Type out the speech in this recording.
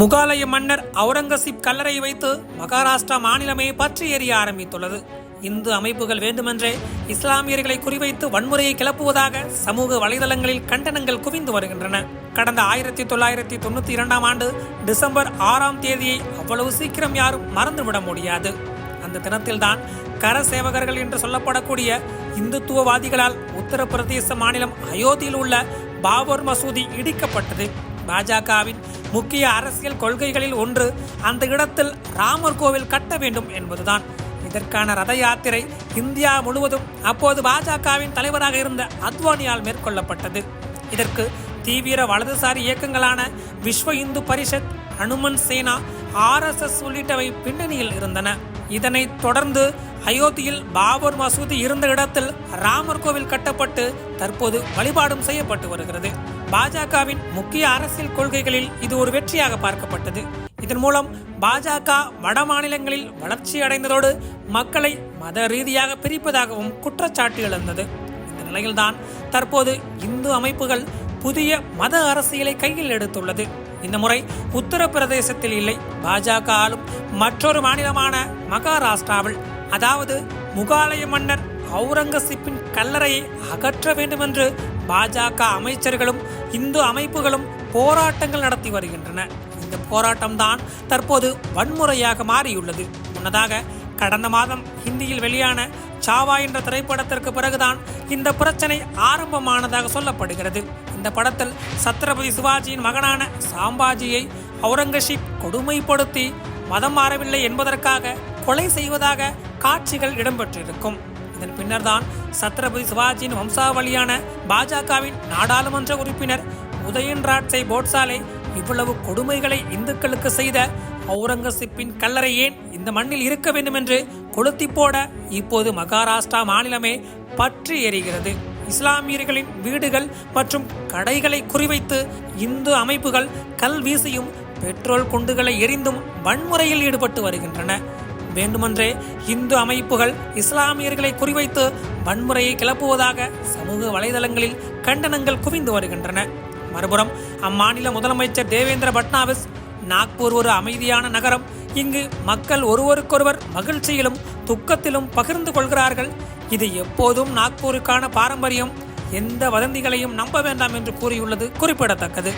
முகாலய மன்னர் அவுரங்கசீப் கல்லறையை வைத்து மகாராஷ்டிரா மாநிலமே பற்றி எறிய ஆரம்பித்துள்ளது. இந்து அமைப்புகள் வேண்டுமென்றே இஸ்லாமியர்களை குறிவைத்து வன்முறையை கிளப்புவதாக சமூக வலைதளங்களில் கண்டனங்கள் குவிந்து வருகின்றன. கடந்த 1992 ஆண்டு டிசம்பர் 6ஆம் தேதியை அவ்வளவு சீக்கிரம் யாரும் மறந்துவிட முடியாது. அந்த தினத்தில்தான் கர சேவகர்கள் என்று சொல்லப்படக்கூடிய இந்துத்துவவாதிகளால் உத்தரப்பிரதேச மாநிலம் அயோத்தியில் உள்ள பாபர் மசூதி இடிக்கப்பட்டது. பாஜகவின் முக்கிய அரசியல் கொள்கைகளில் ஒன்று அந்த இடத்தில் ராமர் கோவில் கட்ட வேண்டும் என்பதுதான். இதற்கான ரத யாத்திரை இந்தியா முழுவதும் அப்போது பாஜகவின் தலைவராக இருந்த அத்வானியால் மேற்கொள்ளப்பட்டது. இதற்கு தீவிர வலதுசாரி இயக்கங்களான விஸ்வ இந்து பரிஷத், ஹனுமன் சேனா, RSS உள்ளிட்டவை பின்னணியில் இருந்தன. இதனைத் தொடர்ந்து அயோத்தியில் பாபர் மசூதி இருந்த இடத்தில் ராமர் கோவில் கட்டப்பட்டு தற்போது வழிபாடும் செய்யப்பட்டு வருகிறது. பாஜகவின் முக்கிய அரசியல் கொள்கைகளில் இது ஒரு வெற்றியாக பார்க்கப்பட்டது. இதன் மூலம் பாஜக வட மாநிலங்களில் வளர்ச்சி அடைந்ததோடு மக்களை மத ரீதியாக பிரிப்பதாகவும் குற்றச்சாட்டு எழுந்தது. இந்த நிலையில்தான் தற்போது இந்து அமைப்புகள் புதிய மத அரசியலை கையில் எடுத்துள்ளது. இந்த முறை உத்தரப்பிரதேசத்தில் இல்லை, பாஜக ஆளும் மற்றொரு மாநிலமான மகாராஷ்டிராவில், அதாவது முகாலய மன்னர் அவுரங்கசீப்பின் கல்லறையை அகற்ற வேண்டும் என்று பாஜக அமைச்சர்களும் இந்து அமைப்புகளும் போராட்டங்கள் நடத்தி வருகின்றன. இந்த போராட்டம்தான் தற்போது வன்முறையாக மாறியுள்ளது. முன்னதாக கடந்த மாதம் ஹிந்தியில் வெளியான சாவா என்ற திரைப்படத்திற்கு பிறகுதான் இந்த பிரச்சனை ஆரம்பமானதாக சொல்லப்படுகிறது. இந்த படத்தில் சத்ரபதி சிவாஜியின் மகனான சாம்பாஜியை அவுரங்கசீப் கொடுமைப்படுத்தி மதம் மாறவில்லை என்பதற்காக கொலை செய்வதாக காட்சிகள் இடம்பெற்றிருக்கும். இதன் பின்னர்தான் சத்ரபதி சிவாஜியின் வம்சாவளியான பாஜகவின் நாடாளுமன்ற உறுப்பினர் உதயன்ராஜ் போட்சாலே இவ்வளவு கொடுமைகளை இந்துக்களுக்கு செய்த அவுரங்கசீப்பின் கல்லறை ஏன் இந்த மண்ணில் இருக்க வேண்டும் என்று கொளுத்தி போட இப்போது மகாராஷ்டிரா மாநிலமே பற்றி எரிகிறது. இஸ்லாமியர்களின் வீடுகள் மற்றும் கடைகளை குறிவைத்து இந்து அமைப்புகள் கல் வீசியும் பெட்ரோல் குண்டுகளை எரிந்தும் வன்முறையில் ஈடுபட்டு வருகின்றன. வேண்டுமென்றே இந்து அமைப்புகள் இஸ்லாமியர்களை குறிவைத்து வன்முறையை கிளப்புவதாக சமூக வலைதளங்களில் கண்டனங்கள் குவிந்து வருகின்றன. மறுபுறம் அம்மாநில முதலமைச்சர் தேவேந்திர பட்னாவிஸ், நாக்பூர் ஒரு அமைதியான நகரம், இங்கு மக்கள் ஒருவருக்கொருவர் மகிழ்ச்சியிலும் துக்கத்திலும் பகிர்ந்து கொள்கிறார்கள், இது எப்போதும் நாக்பூருக்கான பாரம்பரியம், எந்த வதந்திகளையும் நம்ப வேண்டாம் என்று கூறியுள்ளது குறிப்பிடத்தக்கது.